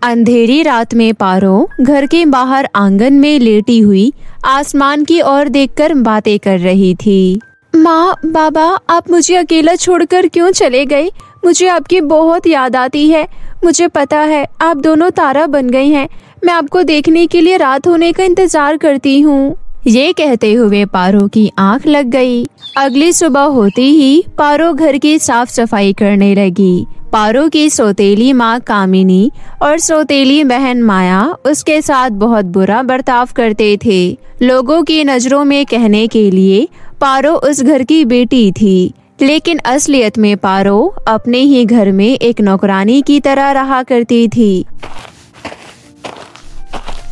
अंधेरी रात में पारो घर के बाहर आंगन में लेटी हुई आसमान की ओर देखकर बातें कर रही थी। माँ, बाबा, आप मुझे अकेला छोड़कर क्यों चले गए? मुझे आपकी बहुत याद आती है। मुझे पता है आप दोनों तारा बन गए हैं। मैं आपको देखने के लिए रात होने का इंतजार करती हूँ। ये कहते हुए पारो की आंख लग गई। अगली सुबह होते ही पारो घर की साफ सफाई करने लगी। पारो की सौतेली माँ कामिनी और सौतेली बहन माया उसके साथ बहुत बुरा बर्ताव करते थे। लोगों की नजरों में कहने के लिए पारो उस घर की बेटी थी, लेकिन असलियत में पारो अपने ही घर में एक नौकरानी की तरह रहा करती थी।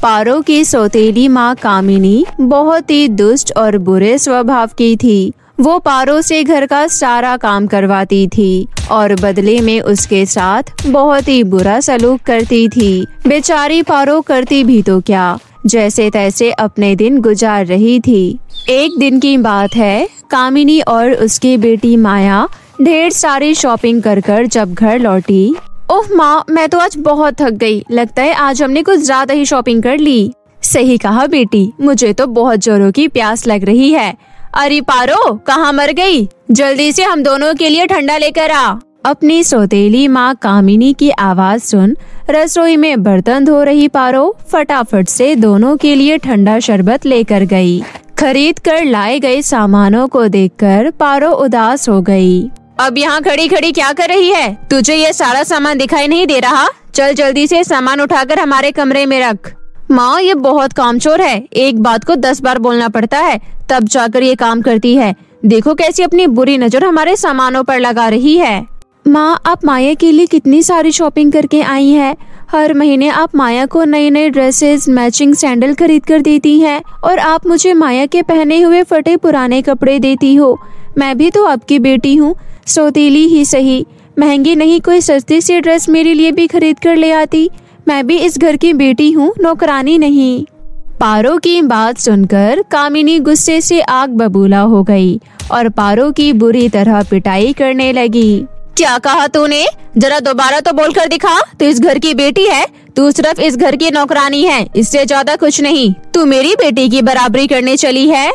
पारो की सौतेली माँ कामिनी बहुत ही दुष्ट और बुरे स्वभाव की थी। वो पारो से घर का सारा काम करवाती थी और बदले में उसके साथ बहुत ही बुरा सलूक करती थी। बेचारी पारो करती भी तो क्या, जैसे तैसे अपने दिन गुजार रही थी। एक दिन की बात है, कामिनी और उसकी बेटी माया ढेर सारी शॉपिंग कर जब घर लौटी। ओह माँ, मैं तो आज बहुत थक गई। लगता है आज हमने कुछ ज्यादा ही शॉपिंग कर ली। सही कहा बेटी, मुझे तो बहुत जोरों की प्यास लग रही है। अरे पारो, कहाँ मर गई? जल्दी से हम दोनों के लिए ठंडा लेकर आ। अपनी सौतेली माँ कामिनी की आवाज सुन रसोई में बर्तन धो रही पारो फटाफट से दोनों के लिए ठंडा शरबत लेकर गई। खरीद कर लाए गए सामानों को देखकर पारो उदास हो गई। अब यहाँ खड़ी खड़ी क्या कर रही है? तुझे ये सारा सामान दिखाई नहीं दे रहा? चल जल्दी से सामान उठाकर हमारे कमरे में रख। माँ, ये बहुत कामचोर है। एक बात को 10 बार बोलना पड़ता है, तब जाकर ये काम करती है। देखो कैसी अपनी बुरी नजर हमारे सामानों पर लगा रही है। माँ, आप माया के लिए कितनी सारी शॉपिंग करके आई हैं। हर महीने आप माया को नए नए ड्रेसेस, मैचिंग सैंडल खरीद कर देती हैं और आप मुझे माया के पहने हुए फटे पुराने कपड़े देती हो। मैं भी तो आपकी बेटी हूँ, सौतेली ही सही। महंगी नहीं, कोई सस्ती सी ड्रेस मेरे लिए भी खरीद कर ले आती। मैं भी इस घर की बेटी हूँ, नौकरानी नहीं। पारो की बात सुनकर कामिनी गुस्से से आग बबूला हो गई और पारो की बुरी तरह पिटाई करने लगी। क्या कहा तूने? जरा दोबारा तो बोलकर दिखा। तू इस घर की बेटी है, तू सिर्फ इस घर की नौकरानी है, इससे ज्यादा कुछ नहीं। तू मेरी बेटी की बराबरी करने चली है।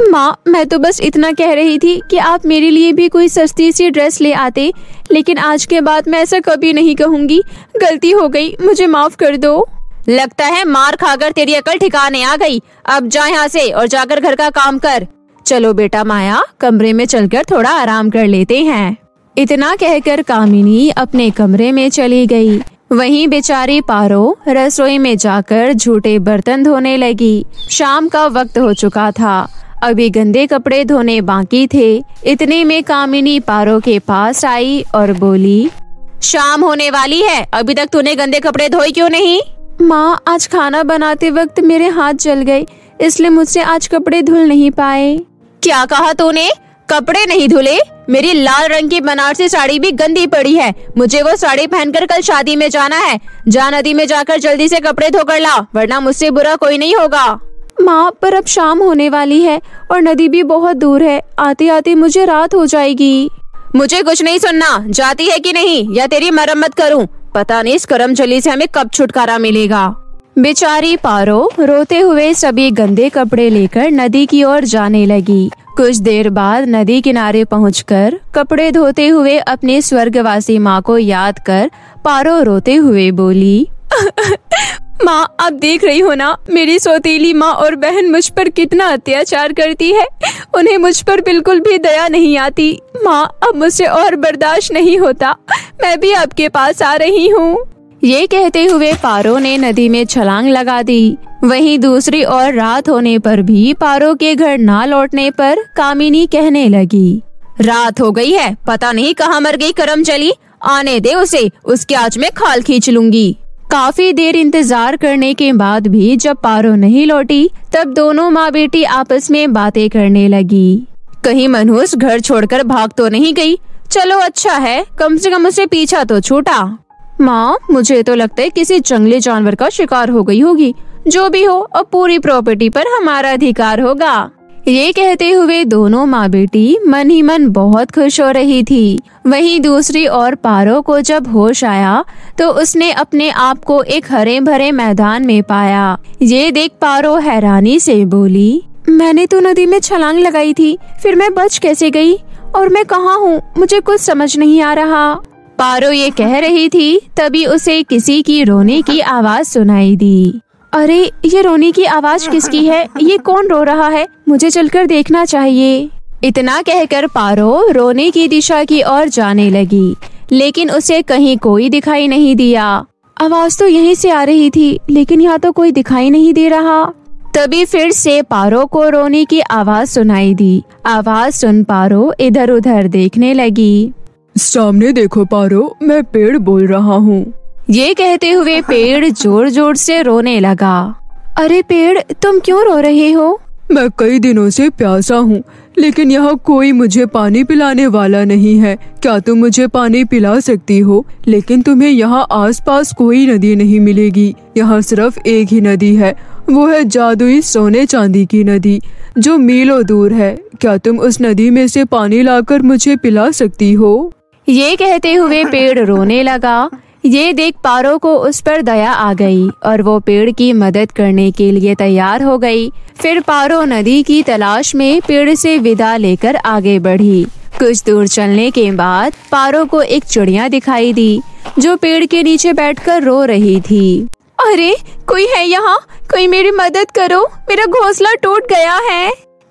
माँ, मैं तो बस इतना कह रही थी कि आप मेरे लिए भी कोई सस्ती सी ड्रेस ले आते, लेकिन आज के बाद मैं ऐसा कभी नहीं कहूँगी। गलती हो गई, मुझे माफ कर दो। लगता है मार खाकर तेरी अकल ठिकाने आ गई। अब जा यहाँ से और जाकर घर का काम कर। चलो बेटा माया, कमरे में चलकर थोड़ा आराम कर लेते हैं। इतना कहकर कामिनी अपने कमरे में चली गई। वहीं बेचारी पारो रसोई में जाकर झूठे बर्तन धोने लगी। शाम का वक्त हो चुका था, अभी गंदे कपड़े धोने बाकी थे। इतने में कामिनी पारो के पास आई और बोली, शाम होने वाली है, अभी तक तूने गंदे कपड़े धोए क्यों नहीं? माँ, आज खाना बनाते वक्त मेरे हाथ जल गए, इसलिए मुझसे आज कपड़े धुल नहीं पाए। क्या कहा तूने? कपड़े नहीं धुले? मेरी लाल रंग की बनारसी साड़ी भी गंदी पड़ी है। मुझे वो साड़ी पहनकर कल शादी में जाना है। जा नदी में जाकर जल्दी से कपड़े धोकर ला, वरना मुझसे बुरा कोई नहीं होगा। माँ, पर अब शाम होने वाली है और नदी भी बहुत दूर है। आते आते मुझे रात हो जाएगी। मुझे कुछ नहीं सुनना। जाती है कि नहीं, या तेरी मरम्मत करूँ? पता नहीं इस करमचली से हमें कब छुटकारा मिलेगा। बेचारी पारो रोते हुए सभी गंदे कपड़े लेकर नदी की ओर जाने लगी। कुछ देर बाद नदी किनारे पहुंचकर कपड़े धोते हुए अपनी स्वर्गवासी माँ को याद कर पारो रोते हुए बोली, माँ, आप देख रही हो ना, मेरी सौतेली माँ और बहन मुझ पर कितना अत्याचार करती है। उन्हें मुझ पर बिल्कुल भी दया नहीं आती। माँ, अब मुझसे और बर्दाश्त नहीं होता। मैं भी आपके पास आ रही हूँ। ये कहते हुए पारो ने नदी में छलांग लगा दी। वहीं दूसरी ओर रात होने पर भी पारो के घर ना लौटने पर कामिनी कहने लगी, रात हो गई है, पता नहीं कहाँ मर गई करमचली। आने दे उसे, उसके आज मैं खाल खींच लूंगी। काफी देर इंतजार करने के बाद भी जब पारो नहीं लौटी, तब दोनों माँ बेटी आपस में बातें करने लगी। कहीं मनहूस घर छोड़कर भाग तो नहीं गई? चलो अच्छा है, कम से कम उसे पीछा तो छूटा। माँ, मुझे तो लगता है किसी जंगली जानवर का शिकार हो गई होगी। जो भी हो, अब पूरी प्रॉपर्टी पर हमारा अधिकार होगा। ये कहते हुए दोनों माँ बेटी मन ही मन बहुत खुश हो रही थी। वहीं दूसरी ओर पारो को जब होश आया तो उसने अपने आप को एक हरे भरे मैदान में पाया। ये देख पारो हैरानी से बोली, मैंने तो नदी में छलांग लगाई थी, फिर मैं बच कैसे गई और मैं कहाँ हूँ? मुझे कुछ समझ नहीं आ रहा। पारो ये कह रही थी तभी उसे किसी की रोने की आवाज सुनाई दी। अरे ये रोने की आवाज किसकी है? ये कौन रो रहा है? मुझे चलकर देखना चाहिए। इतना कहकर पारो रोने की दिशा की ओर जाने लगी, लेकिन उसे कहीं कोई दिखाई नहीं दिया। आवाज तो यहीं से आ रही थी, लेकिन यहाँ तो कोई दिखाई नहीं दे रहा। तभी फिर से पारो को रोने की आवाज सुनाई दी। आवाज सुन पारो इधर उधर देखने लगी। सामने देखो पारो, मैं पेड़ बोल रहा हूँ। ये कहते हुए पेड़ जोर जोर से रोने लगा। अरे पेड़, तुम क्यों रो रहे हो? मैं कई दिनों से प्यासा हूँ, लेकिन यहाँ कोई मुझे पानी पिलाने वाला नहीं है। क्या तुम मुझे पानी पिला सकती हो? लेकिन तुम्हें यहाँ आसपास कोई नदी नहीं मिलेगी। यहाँ सिर्फ एक ही नदी है, वो है जादुई सोने चांदी की नदी, जो मीलों दूर है। क्या तुम उस नदी में से पानी लाकर मुझे पिला सकती हो? ये कहते हुए पेड़ रोने लगा। ये देख पारो को उस पर दया आ गई और वो पेड़ की मदद करने के लिए तैयार हो गई। फिर पारो नदी की तलाश में पेड़ से विदा लेकर आगे बढ़ी। कुछ दूर चलने के बाद पारो को एक चिड़िया दिखाई दी, जो पेड़ के नीचे बैठकर रो रही थी। अरे कोई है यहाँ? कोई मेरी मदद करो, मेरा घोंसला टूट गया है।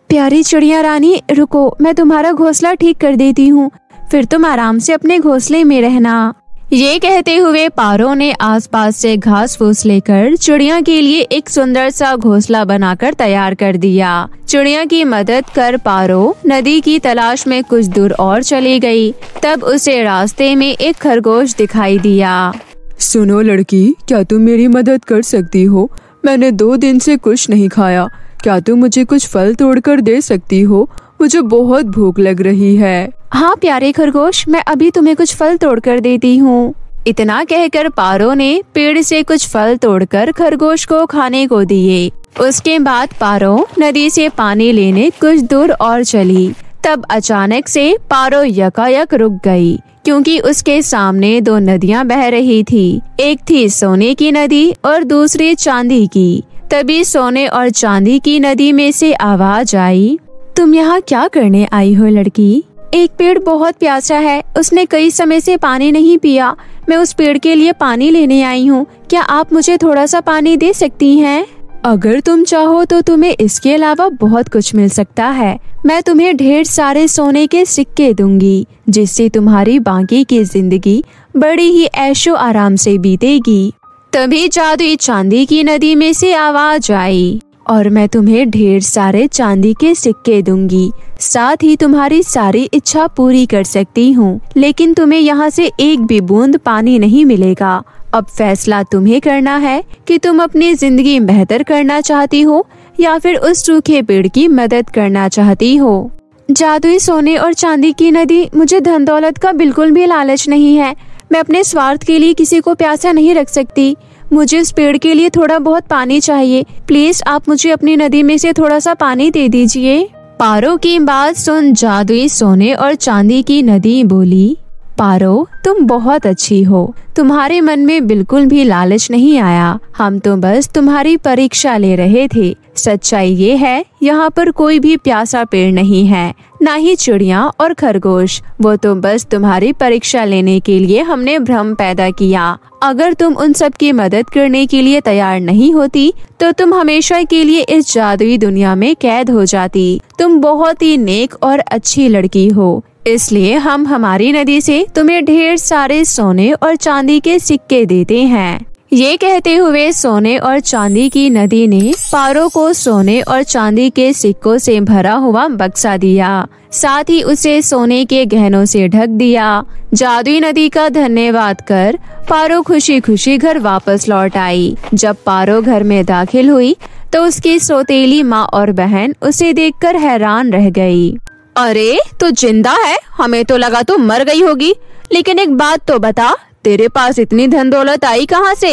प्यारी चिड़िया रानी, रुको, मैं तुम्हारा घोंसला ठीक कर देती हूँ, फिर तुम आराम से अपने घोंसले में रहना। ये कहते हुए पारो ने आसपास से घास फूस लेकर चिड़िया के लिए एक सुंदर सा घोंसला बनाकर तैयार कर दिया। चिड़िया की मदद कर पारो नदी की तलाश में कुछ दूर और चली गई। तब उसे रास्ते में एक खरगोश दिखाई दिया। सुनो लड़की, क्या तुम मेरी मदद कर सकती हो? मैंने 2 दिन से कुछ नहीं खाया। क्या तुम मुझे कुछ फल तोड़कर दे सकती हो? मुझे बहुत भूख लग रही है। हाँ प्यारे खरगोश, मैं अभी तुम्हें कुछ फल तोड़कर देती हूँ। इतना कहकर पारो ने पेड़ से कुछ फल तोड़कर खरगोश को खाने को दिए। उसके बाद पारो नदी से पानी लेने कुछ दूर और चली। तब अचानक से पारो यकायक रुक गई, क्योंकि उसके सामने 2 नदियाँ बह रही थी। एक थी सोने की नदी और दूसरी चांदी की। तभी सोने और चांदी की नदी में से आवाज आई, तुम यहाँ क्या करने आई हो लड़की? एक पेड़ बहुत प्यासा है, उसने कई समय से पानी नहीं पिया। मैं उस पेड़ के लिए पानी लेने आई हूँ। क्या आप मुझे थोड़ा सा पानी दे सकती हैं? अगर तुम चाहो तो तुम्हें इसके अलावा बहुत कुछ मिल सकता है। मैं तुम्हें ढेर सारे सोने के सिक्के दूंगी, जिससे तुम्हारी बाकी की जिंदगी बड़ी ही ऐशो आराम से बीतेगी। तभी जादुई चांदी की नदी में से आवाज आई, और मैं तुम्हें ढेर सारे चांदी के सिक्के दूंगी, साथ ही तुम्हारी सारी इच्छा पूरी कर सकती हूँ। लेकिन तुम्हें यहाँ से एक भी बूंद पानी नहीं मिलेगा। अब फैसला तुम्हें करना है कि तुम अपनी जिंदगी बेहतर करना चाहती हो या फिर उस सूखे पेड़ की मदद करना चाहती हो। जादुई सोने और चांदी की नदी, मुझे धन दौलत का बिल्कुल भी लालच नहीं है। मैं अपने स्वार्थ के लिए किसी को प्यासा नहीं रख सकती। मुझे उस पेड़ के लिए थोड़ा बहुत पानी चाहिए। प्लीज आप मुझे अपनी नदी में से थोड़ा सा पानी दे दीजिए। पारो की बात सुन जादुई सोने और चांदी की नदी बोली, पारो तुम बहुत अच्छी हो, तुम्हारे मन में बिल्कुल भी लालच नहीं आया। हम तो बस तुम्हारी परीक्षा ले रहे थे। सच्चाई ये है, यहाँ पर कोई भी प्यासा पेड़ नहीं है, ना ही चिड़िया और खरगोश। वो तो बस तुम्हारी परीक्षा लेने के लिए हमने भ्रम पैदा किया। अगर तुम उन सब की मदद करने के लिए तैयार नहीं होती तो तुम हमेशा के लिए इस जादुई दुनिया में कैद हो जाती। तुम बहुत ही नेक और अच्छी लड़की हो, इसलिए हम हमारी नदी से तुम्हें ढेर सारे सोने और चांदी के सिक्के देते हैं। ये कहते हुए सोने और चांदी की नदी ने पारो को सोने और चांदी के सिक्कों से भरा हुआ बक्सा दिया, साथ ही उसे सोने के गहनों से ढक दिया। जादुई नदी का धन्यवाद कर पारो खुशी खुशी घर वापस लौट आई। जब पारो घर में दाखिल हुई तो उसकी सौतेली माँ और बहन उसे देखकर हैरान रह गई। अरे तू जिंदा है? हमें तो लगा तू मर गई होगी। लेकिन एक बात तो बता, तेरे पास इतनी धन दौलत आई कहाँ से?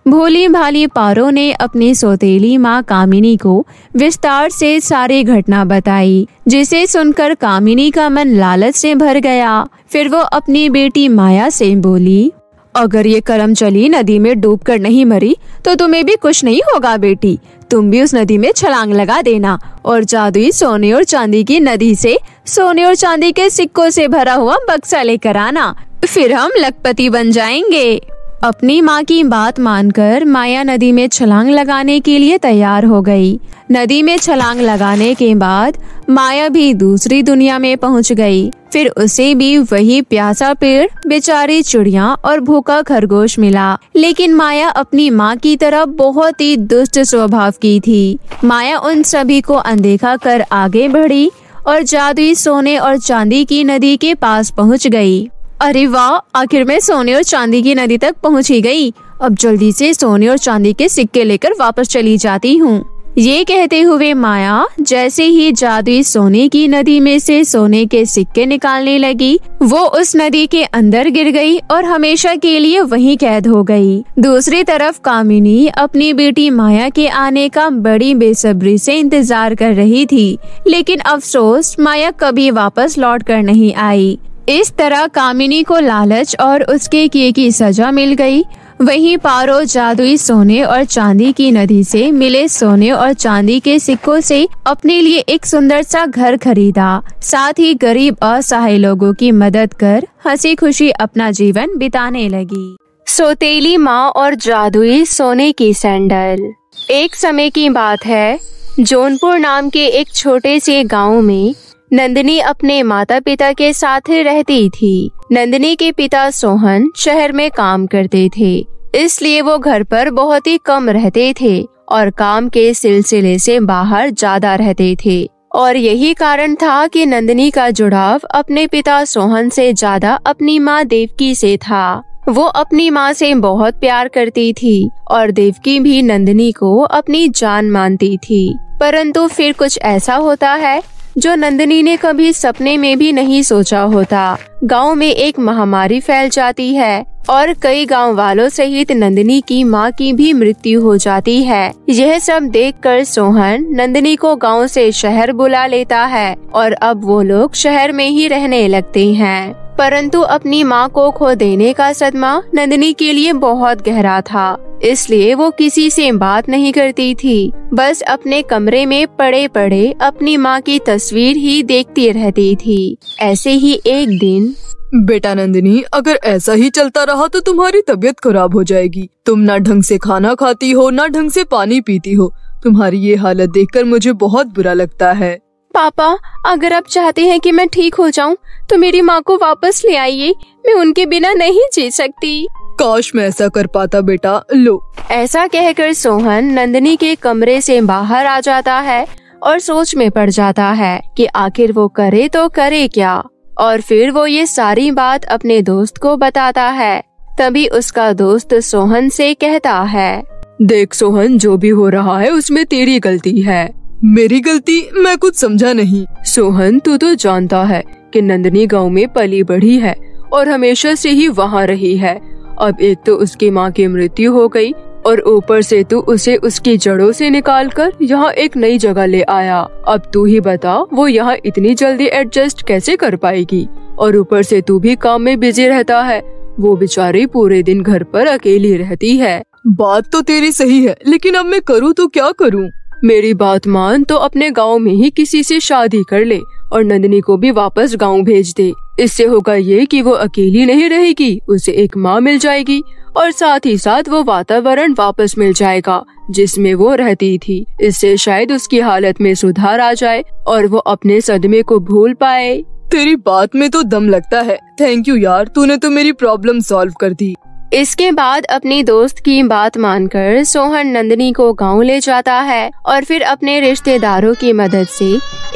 भोली भाली पारो ने अपनी सौतेली माँ कामिनी को विस्तार से सारी घटना बताई, जिसे सुनकर कामिनी का मन लालच से भर गया। फिर वो अपनी बेटी माया से बोली, अगर ये करमचली नदी में डूबकर नहीं मरी तो तुम्हें भी कुछ नहीं होगा बेटी। तुम भी उस नदी में छलांग लगा देना और जादुई सोने और चांदी की नदी से सोने और चांदी के सिक्कों से भरा हुआ बक्सा लेकर आना, फिर हम लखपति बन जाएंगे। अपनी माँ की बात मानकर माया नदी में छलांग लगाने के लिए तैयार हो गई। नदी में छलांग लगाने के बाद माया भी दूसरी दुनिया में पहुँच गई। फिर उसे भी वही प्यासा पेड़, बेचारी चिड़िया और भूखा खरगोश मिला। लेकिन माया अपनी माँ की तरह बहुत ही दुष्ट स्वभाव की थी। माया उन सभी को अनदेखा कर आगे बढ़ी और जादुई सोने और चांदी की नदी के पास पहुँच गई। अरे वाह, आखिर मैं सोने और चांदी की नदी तक पहुँच ही गई। अब जल्दी से सोने और चांदी के सिक्के लेकर वापस चली जाती हूँ। ये कहते हुए माया जैसे ही जादुई सोने की नदी में से सोने के सिक्के निकालने लगी, वो उस नदी के अंदर गिर गई और हमेशा के लिए वहीं कैद हो गई। दूसरी तरफ कामिनी अपनी बेटी माया के आने का बड़ी बेसब्री से इंतजार कर रही थी, लेकिन अफसोस माया कभी वापस लौट कर नहीं आई। इस तरह कामिनी को लालच और उसके किए की सजा मिल गई। वहीं पारो जादुई सोने और चांदी की नदी से मिले सोने और चांदी के सिक्कों से अपने लिए एक सुंदर सा घर खरीदा। साथ ही गरीब असहाय लोगों की मदद कर हंसी खुशी अपना जीवन बिताने लगी। सौतेली माँ और जादुई सोने की सैंडल। एक समय की बात है, जौनपुर नाम के एक छोटे से गाँव में नंदिनी अपने माता पिता के साथ रहती थी। नंदिनी के पिता सोहन शहर में काम करते थे, इसलिए वो घर पर बहुत ही कम रहते थे और काम के सिलसिले से बाहर ज्यादा रहते थे। और यही कारण था कि नंदिनी का जुड़ाव अपने पिता सोहन से ज्यादा अपनी माँ देवकी से था। वो अपनी माँ से बहुत प्यार करती थी और देवकी भी नंदिनी को अपनी जान मानती थी। परंतु फिर कुछ ऐसा होता है जो नंदिनी ने कभी सपने में भी नहीं सोचा होता। गांव में एक महामारी फैल जाती है और कई गांव वालों सहित नंदिनी की मां की भी मृत्यु हो जाती है। यह सब देखकर सोहन नंदिनी को गांव से शहर बुला लेता है और अब वो लोग शहर में ही रहने लगते हैं। परंतु अपनी मां को खो देने का सदमा नंदिनी के लिए बहुत गहरा था, इसलिए वो किसी से बात नहीं करती थी। बस अपने कमरे में पड़े पड़े अपनी माँ की तस्वीर ही देखती रहती थी। ऐसे ही एक दिन, बेटा नंदिनी, अगर ऐसा ही चलता रहा तो तुम्हारी तबीयत खराब हो जाएगी। तुम ना ढंग से खाना खाती हो, ना ढंग से पानी पीती हो। तुम्हारी ये हालत देखकर मुझे बहुत बुरा लगता है। पापा, अगर आप चाहते हैं कि मैं ठीक हो जाऊं, तो मेरी माँ को वापस ले आइए। मैं उनके बिना नहीं जी सकती। काश मैं ऐसा कर पाता बेटा। लो। ऐसा कहकर सोहन नंदिनी के कमरे से बाहर आ जाता है और सोच में पड़ जाता है कि आखिर वो करे तो करे क्या। और फिर वो ये सारी बात अपने दोस्त को बताता है। तभी उसका दोस्त सोहन से कहता है, देख सोहन, जो भी हो रहा है उसमें तेरी गलती है। मेरी गलती? मैं कुछ समझा नहीं। सोहन, तू तो जानता है कि नंदिनी गांव में पली बढ़ी है और हमेशा से ही वहाँ रही है। अब एक तो उसकी माँ की मृत्यु हो गई और ऊपर से तू उसे उसकी जड़ों से निकालकर यहाँ एक नई जगह ले आया। अब तू ही बता, वो यहाँ इतनी जल्दी एडजस्ट कैसे कर पाएगी? और ऊपर से तू भी काम में बिजी रहता है। वो बेचारी पूरे दिन घर पर अकेली रहती है। बात तो तेरी सही है, लेकिन अब मैं करूँ तो क्या करूँ? मेरी बात मान तो अपने गांव में ही किसी से शादी कर ले और नंदिनी को भी वापस गांव भेज दे। इससे होगा ये कि वो अकेली नहीं रहेगी, उसे एक माँ मिल जाएगी और साथ ही साथ वो वातावरण वापस मिल जाएगा जिसमें वो रहती थी। इससे शायद उसकी हालत में सुधार आ जाए और वो अपने सदमे को भूल पाए। तेरी बात में तो दम लगता है। थैंक यू यार, तूने तो मेरी प्रॉब्लम सॉल्व कर दी। इसके बाद अपनी दोस्त की बात मानकर सोहन नंदिनी को गांव ले जाता है और फिर अपने रिश्तेदारों की मदद से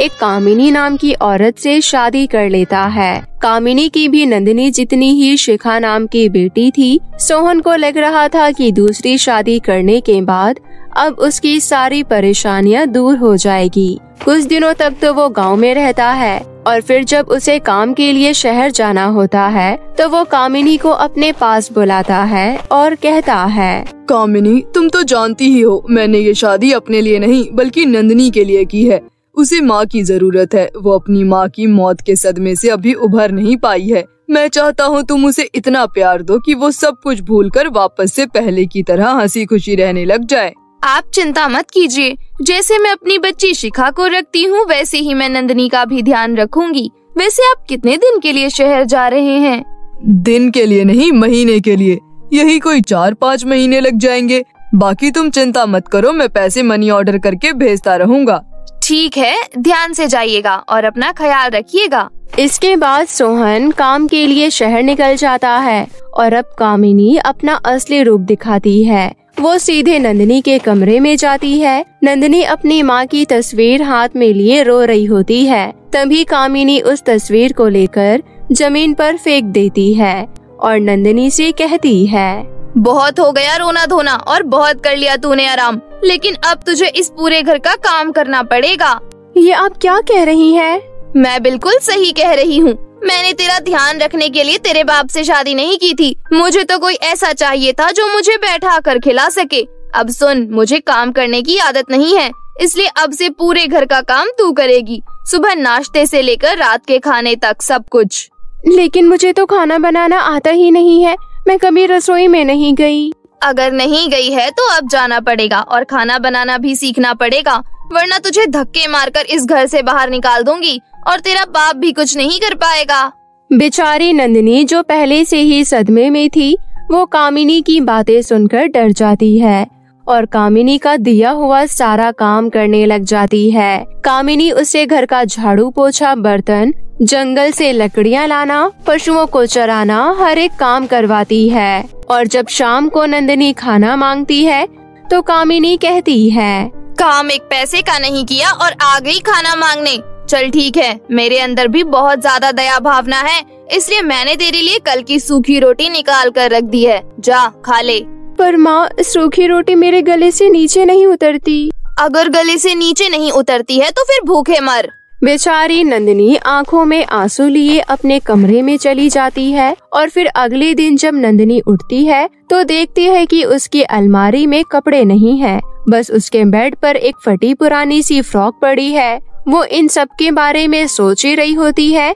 एक कामिनी नाम की औरत से शादी कर लेता है। कामिनी की भी नंदिनी जितनी ही शिखा नाम की बेटी थी। सोहन को लग रहा था कि दूसरी शादी करने के बाद अब उसकी सारी परेशानियां दूर हो जाएगी कुछ दिनों तक तो वो गांव में रहता है और फिर जब उसे काम के लिए शहर जाना होता है तो वो कामिनी को अपने पास बुलाता है और कहता है, कामिनी, तुम तो जानती ही हो मैंने ये शादी अपने लिए नहीं बल्कि नंदिनी के लिए की है। उसे माँ की जरूरत है। वो अपनी माँ की मौत के सदमे से अभी उभर नहीं पाई है। मैं चाहता हूँ तुम उसे इतना प्यार दो कि वो सब कुछ भूलकर वापस से पहले की तरह हंसी खुशी रहने लग जाए। आप चिंता मत कीजिए, जैसे मैं अपनी बच्ची शिखा को रखती हूँ वैसे ही मैं नंदिनी का भी ध्यान रखूंगी। वैसे आप कितने दिन के लिए शहर जा रहे हैं? दिन के लिए नहीं, महीने के लिए। यही कोई 4-5 महीने लग जाएंगे। बाकी तुम चिंता मत करो, मैं पैसे मनी ऑर्डर करके भेजता रहूँगा। ठीक है, ध्यान से जाइएगा और अपना ख्याल रखिएगा। इसके बाद सोहन काम के लिए शहर निकल जाता है और अब कामिनी अपना असली रूप दिखाती है। वो सीधे नंदिनी के कमरे में जाती है। नंदिनी अपनी माँ की तस्वीर हाथ में लिए रो रही होती है। तभी कामिनी उस तस्वीर को लेकर जमीन पर फेंक देती है और नंदिनी से कहती है, बहुत हो गया रोना धोना और बहुत कर लिया तूने आराम, लेकिन अब तुझे इस पूरे घर का काम करना पड़ेगा। ये आप क्या कह रही हैं? मैं बिल्कुल सही कह रही हूँ। मैंने तेरा ध्यान रखने के लिए तेरे बाप से शादी नहीं की थी। मुझे तो कोई ऐसा चाहिए था जो मुझे बैठा कर खिला सके। अब सुन, मुझे काम करने की आदत नहीं है, इसलिए अब से पूरे घर का काम तू करेगी। सुबह नाश्ते से लेकर रात के खाने तक सब कुछ। लेकिन मुझे तो खाना बनाना आता ही नहीं है। मैं कभी रसोई में नहीं गई। अगर नहीं गई है तो अब जाना पड़ेगा और खाना बनाना भी सीखना पड़ेगा, वरना तुझे धक्के मारकर इस घर से बाहर निकाल दूंगी और तेरा बाप भी कुछ नहीं कर पाएगा। बेचारी नंदिनी जो पहले से ही सदमे में थी, वो कामिनी की बातें सुनकर डर जाती है और कामिनी का दिया हुआ सारा काम करने लग जाती है। कामिनी उसे घर का झाड़ू पोछा, बर्तन, जंगल से लकड़ियाँ लाना, पशुओं को चराना, हर एक काम करवाती है। और जब शाम को नंदिनी खाना मांगती है तो कामिनी कहती है, काम एक पैसे का नहीं किया और आ गई खाना मांगने। चल ठीक है, मेरे अंदर भी बहुत ज्यादा दया भावना है, इसलिए मैंने तेरे लिए कल की सूखी रोटी निकाल कर रख दी है, जा खा ले। पर माँ, सूखी रोटी मेरे गले से नीचे नहीं उतरती। अगर गले से नीचे नहीं उतरती है तो फिर भूखे मर। बेचारी नंदिनी आंखों में आंसू लिए अपने कमरे में चली जाती है और फिर अगले दिन जब नंदिनी उठती है तो देखती है कि उसकी अलमारी में कपड़े नहीं है, बस उसके बेड पर एक फटी पुरानी सी फ्रॉक पड़ी है। वो इन सब के बारे में सोच ही रही होती है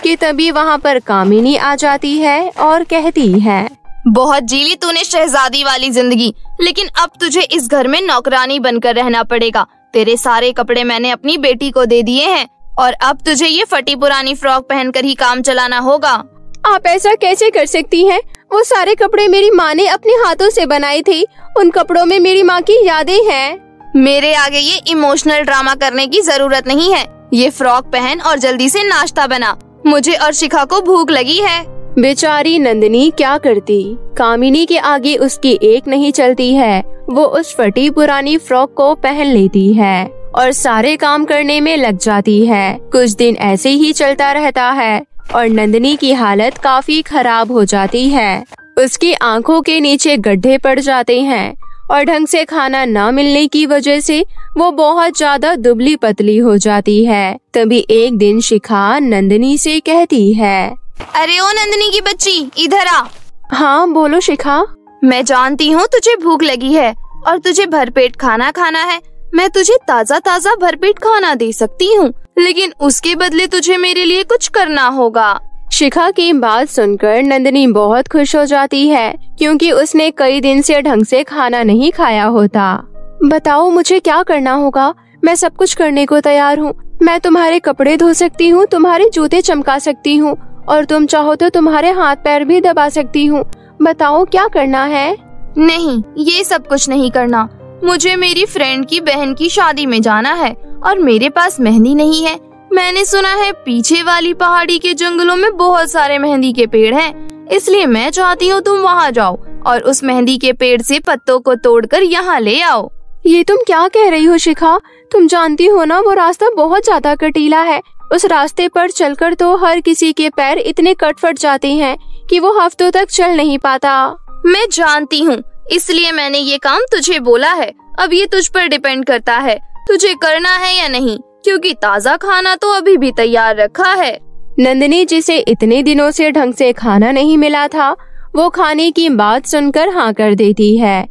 कि तभी वहाँ पर कामिनी आ जाती है और कहती है, बहुत जीली तूने शहजादी वाली जिंदगी, लेकिन अब तुझे इस घर में नौकरानी बनकर रहना पड़ेगा। तेरे सारे कपड़े मैंने अपनी बेटी को दे दिए हैं और अब तुझे ये फटी पुरानी फ्रॉक पहनकर ही काम चलाना होगा। आप ऐसा कैसे कर सकती हैं? वो सारे कपड़े मेरी माँ ने अपने हाथों से बनाए थे। उन कपड़ों में मेरी माँ की यादें हैं। मेरे आगे ये इमोशनल ड्रामा करने की जरूरत नहीं है। ये फ्रॉक पहन और जल्दी से नाश्ता बना, मुझे और शिखा को भूख लगी है। बेचारी नंदिनी क्या करती, कामिनी के आगे उसकी एक नहीं चलती है। वो उस फटी पुरानी फ्रॉक को पहन लेती है और सारे काम करने में लग जाती है। कुछ दिन ऐसे ही चलता रहता है और नंदिनी की हालत काफी खराब हो जाती है। उसकी आंखों के नीचे गड्ढे पड़ जाते हैं और ढंग से खाना न मिलने की वजह से वो बहुत ज्यादा दुबली पतली हो जाती है। तभी एक दिन शिखा नंदिनी से कहती है, अरे ओ नंदिनी की बच्ची, इधर आ। हाँ बोलो शिखा। मैं जानती हूँ तुझे भूख लगी है और तुझे भरपेट खाना खाना है। मैं तुझे ताज़ा ताज़ा भरपेट खाना दे सकती हूँ, लेकिन उसके बदले तुझे मेरे लिए कुछ करना होगा। शिखा की बात सुनकर नंदिनी बहुत खुश हो जाती है, क्योंकि उसने कई दिन से ढंग से खाना नहीं खाया होता। बताओ मुझे क्या करना होगा? मैं सब कुछ करने को तैयार हूँ। मैं तुम्हारे कपड़े धो सकती हूँ, तुम्हारे जूते चमका सकती हूँ और तुम चाहो तो तुम्हारे हाथ पैर भी दबा सकती हूँ। बताओ क्या करना है? नहीं, ये सब कुछ नहीं करना। मुझे मेरी फ्रेंड की बहन की शादी में जाना है और मेरे पास मेहंदी नहीं है। मैंने सुना है पीछे वाली पहाड़ी के जंगलों में बहुत सारे मेहंदी के पेड़ हैं, इसलिए मैं चाहती हूँ तुम वहाँ जाओ और उस मेहंदी के पेड़ से पत्तों को तोड़कर यहाँ ले आओ। ये तुम क्या कह रही हो शिखा? तुम जानती हो ना वो रास्ता बहुत ज्यादा कटीला है। उस रास्ते पर चलकर तो हर किसी के पैर इतने कट फट जाते हैं कि वो हफ्तों तक चल नहीं पाता। मैं जानती हूँ, इसलिए मैंने ये काम तुझे बोला है। अब ये तुझ पर डिपेंड करता है, तुझे करना है या नहीं। क्योंकि ताज़ा खाना तो अभी भी तैयार रखा है। नंदिनी, जिसे इतने दिनों से ढंग से खाना नहीं मिला था, वो खाने की बात सुनकर हाँ कर देती है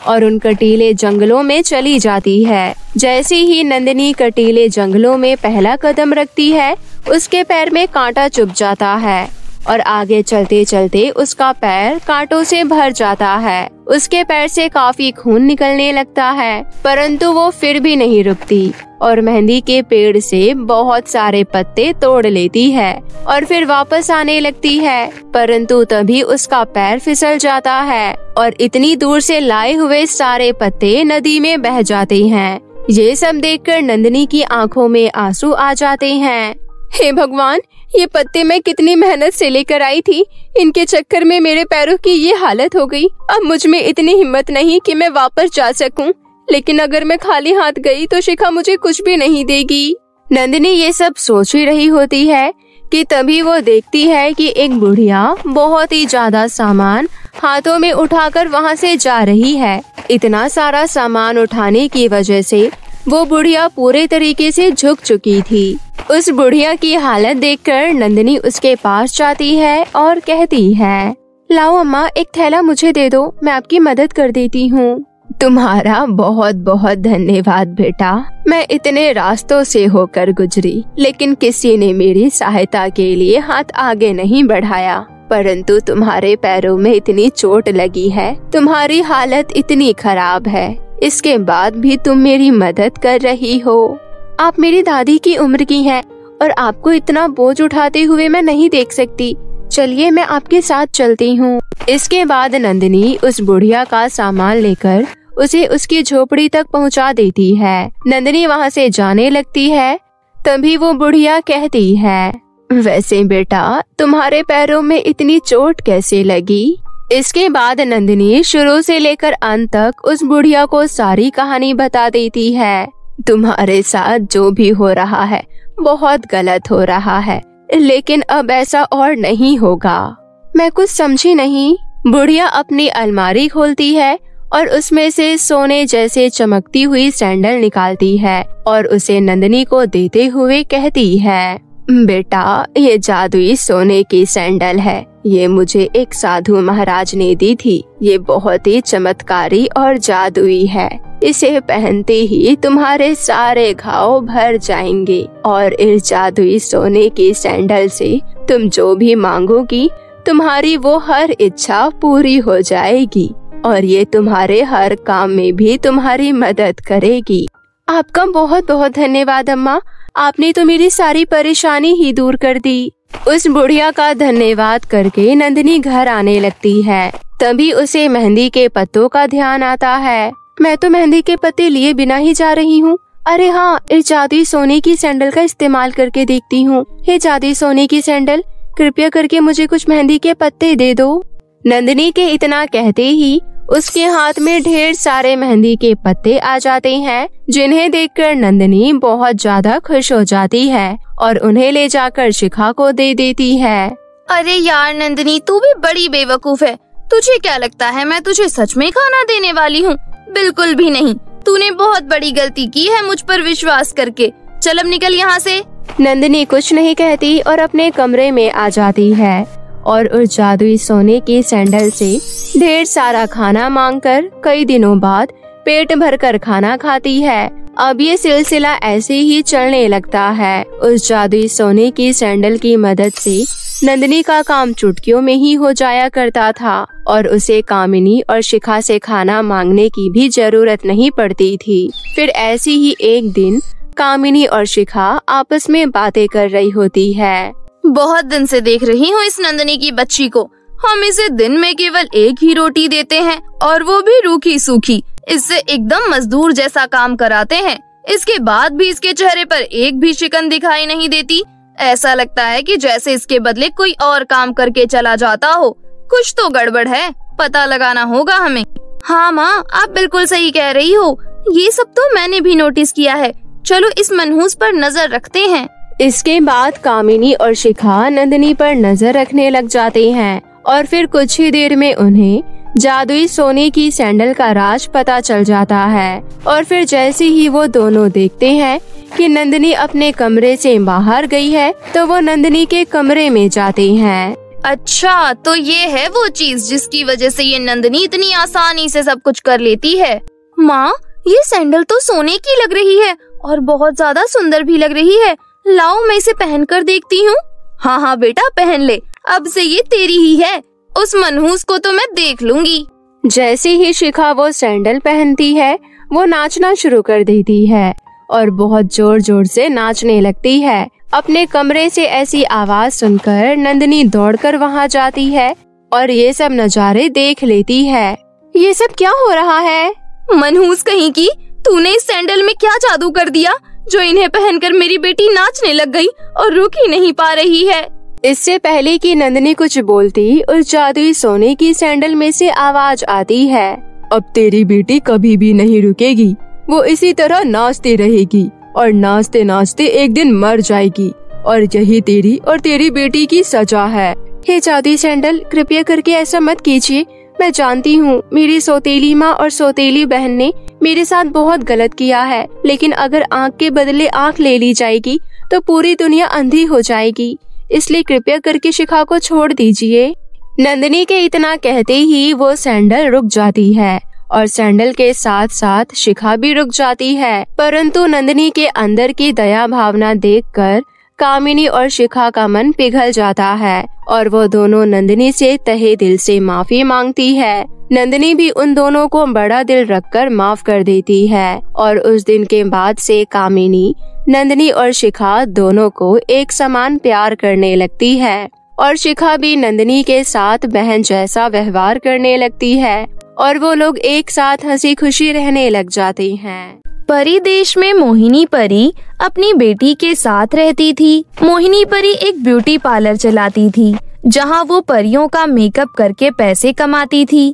और उन कटीले जंगलों में चली जाती है। जैसे ही नंदिनी कटीले जंगलों में पहला कदम रखती है, उसके पैर में कांटा चुभ जाता है और आगे चलते चलते उसका पैर कांटों से भर जाता है। उसके पैर से काफी खून निकलने लगता है, परंतु वो फिर भी नहीं रुकती और मेहंदी के पेड़ से बहुत सारे पत्ते तोड़ लेती है और फिर वापस आने लगती है, परंतु तभी उसका पैर फिसल जाता है और इतनी दूर से लाए हुए सारे पत्ते नदी में बह जाते हैं। ये सब देखकर नंदिनी की आंखों में आंसू आ जाते हैं। हे भगवान, ये पत्ते मैं कितनी मेहनत से लेकर आई थी, इनके चक्कर में मेरे पैरों की ये हालत हो गई। अब मुझ में इतनी हिम्मत नहीं कि मैं वापस जा सकूं, लेकिन अगर मैं खाली हाथ गई तो शिखा मुझे कुछ भी नहीं देगी। नंदिनी ये सब सोच ही रही होती है कि तभी वो देखती है कि एक बुढ़िया बहुत ही ज्यादा सामान हाथों में उठाकर वहाँ से जा रही है। इतना सारा सामान उठाने की वजह से वो बुढ़िया पूरे तरीके से झुक चुकी थी। उस बुढ़िया की हालत देखकर नंदिनी उसके पास जाती है और कहती है, लाओ अम्मा, एक थैला मुझे दे दो, मैं आपकी मदद कर देती हूँ। तुम्हारा बहुत बहुत धन्यवाद बेटा। मैं इतने रास्तों से होकर गुजरी, लेकिन किसी ने मेरी सहायता के लिए हाथ आगे नहीं बढ़ाया। परंतु तुम्हारे पैरों में इतनी चोट लगी है, तुम्हारी हालत इतनी खराब है, इसके बाद भी तुम मेरी मदद कर रही हो। आप मेरी दादी की उम्र की हैं और आपको इतना बोझ उठाते हुए मैं नहीं देख सकती। चलिए मैं आपके साथ चलती हूँ। इसके बाद नंदिनी उस बुढ़िया का सामान लेकर उसे उसकी झोपड़ी तक पहुँचा देती है। नंदिनी वहाँ से जाने लगती है, तभी वो बुढ़िया कहती है, वैसे बेटा तुम्हारे पैरों में इतनी चोट कैसे लगी? इसके बाद नंदिनी शुरू से लेकर अंत तक उस बुढ़िया को सारी कहानी बता देती है। तुम्हारे साथ जो भी हो रहा है बहुत गलत हो रहा है, लेकिन अब ऐसा और नहीं होगा। मैं कुछ समझी नहीं। बुढ़िया अपनी अलमारी खोलती है और उसमें से सोने जैसे चमकती हुई सैंडल निकालती है और उसे नंदिनी को देते हुए कहती है, बेटा ये जादुई सोने की सैंडल है, ये मुझे एक साधु महाराज ने दी थी। ये बहुत ही चमत्कारी और जादुई है, इसे पहनते ही तुम्हारे सारे घाव भर जाएंगे और इस जादुई सोने की सैंडल से तुम जो भी मांगोगी तुम्हारी वो हर इच्छा पूरी हो जाएगी और ये तुम्हारे हर काम में भी तुम्हारी मदद करेगी। आपका बहुत बहुत धन्यवाद अम्मा, आपने तो मेरी सारी परेशानी ही दूर कर दी। उस बुढ़िया का धन्यवाद करके नंदिनी घर आने लगती है। तभी उसे मेहंदी के पत्तों का ध्यान आता है। मैं तो मेहंदी के पत्ते लिए बिना ही जा रही हूँ। अरे हाँ, इस जादुई सोने की सैंडल का इस्तेमाल करके देखती हूँ। हे जादुई सोने की सैंडल, कृपया करके मुझे कुछ मेहंदी के पत्ते दे दो। नंदिनी के इतना कहते ही उसके हाथ में ढेर सारे मेहंदी के पत्ते आ जाते हैं, जिन्हें देखकर नंदिनी बहुत ज्यादा खुश हो जाती है और उन्हें ले जाकर शिखा को दे देती है। अरे यार नंदिनी, तू भी बड़ी बेवकूफ है। तुझे क्या लगता है मैं तुझे सच में खाना देने वाली हूँ? बिल्कुल भी नहीं। तूने बहुत बड़ी गलती की है मुझ पर विश्वास करके। चल अब निकल यहाँ से। नंदिनी कुछ नहीं कहती और अपने कमरे में आ जाती है और उस जादुई सोने की सैंडल से ढेर सारा खाना मांगकर कई दिनों बाद पेट भरकर खाना खाती है। अब ये सिलसिला ऐसे ही चलने लगता है। उस जादुई सोने की सैंडल की मदद से नंदिनी का काम चुटकियों में ही हो जाया करता था और उसे कामिनी और शिखा से खाना मांगने की भी जरूरत नहीं पड़ती थी। फिर ऐसी ही एक दिन कामिनी और शिखा आपस में बातें कर रही होती है। बहुत दिन से देख रही हूँ इस नंदिनी की बच्ची को। हम इसे दिन में केवल एक ही रोटी देते हैं और वो भी रूखी सूखी। इससे एकदम मजदूर जैसा काम कराते हैं। इसके बाद भी इसके चेहरे पर एक भी शिकन दिखाई नहीं देती। ऐसा लगता है कि जैसे इसके बदले कोई और काम करके चला जाता हो। कुछ तो गड़बड़ है, पता लगाना होगा हमें। हाँ माँ, आप बिल्कुल सही कह रही हो। ये सब तो मैंने भी नोटिस किया है। चलो इस मनहूस पर नजर रखते हैं। इसके बाद कामिनी और शिखा नंदिनी पर नजर रखने लग जाते हैं और फिर कुछ ही देर में उन्हें जादुई सोने की सैंडल का राज पता चल जाता है। और फिर जैसे ही वो दोनों देखते हैं कि नंदिनी अपने कमरे से बाहर गई है, तो वो नंदिनी के कमरे में जाते हैं। अच्छा, तो ये है वो चीज जिसकी वजह से ये नंदिनी इतनी आसानी से सब कुछ कर लेती है। माँ, ये सैंडल तो सोने की लग रही है और बहुत ज्यादा सुंदर भी लग रही है। लाओ, मैं इसे पहन कर देखती हूँ। हाँ हाँ बेटा, पहन ले, अब से ये तेरी ही है। उस मनहूस को तो मैं देख लूंगी। जैसे ही शिखा वो सैंडल पहनती है, वो नाचना शुरू कर देती है और बहुत जोर जोर से नाचने लगती है। अपने कमरे से ऐसी आवाज सुनकर नंदिनी दौड़कर वहाँ जाती है और ये सब नजारे देख लेती है। ये सब क्या हो रहा है? मनहूस कहीं की, तूने इस सैंडल में क्या जादू कर दिया जो इन्हें पहनकर मेरी बेटी नाचने लग गई और रुक ही नहीं पा रही है। इससे पहले कि नंदिनी कुछ बोलती, उस जादुई सोने की सैंडल में से आवाज आती है, अब तेरी बेटी कभी भी नहीं रुकेगी। वो इसी तरह नाचती रहेगी और नाचते नाचते एक दिन मर जाएगी और यही तेरी और तेरी बेटी की सजा है। हे जादुई सैंडल, कृपया करके ऐसा मत कीजिए। मैं जानती हूँ मेरी सौतेली माँ और सौतेली बहन ने मेरे साथ बहुत गलत किया है, लेकिन अगर आँख के बदले आँख ले ली जाएगी तो पूरी दुनिया अंधी हो जाएगी। इसलिए कृपया करके शिखा को छोड़ दीजिए। नंदिनी के इतना कहते ही वो सैंडल रुक जाती है और सैंडल के साथ साथ शिखा भी रुक जाती है। परंतु नंदिनी के अंदर की दया भावना देखकर कामिनी और शिखा का मन पिघल जाता है और वो दोनों नंदिनी से तहे दिल से माफी मांगती है। नंदिनी भी उन दोनों को बड़ा दिल रखकर माफ कर देती है और उस दिन के बाद से कामिनी नंदिनी और शिखा दोनों को एक समान प्यार करने लगती है और शिखा भी नंदिनी के साथ बहन जैसा व्यवहार करने लगती है और वो लोग एक साथ हंसी खुशी रहने लग जाते हैं। परी देश में मोहिनी परी अपनी बेटी के साथ रहती थी। मोहिनी परी एक ब्यूटी पार्लर चलाती थी जहां वो परियों का मेकअप करके पैसे कमाती थी।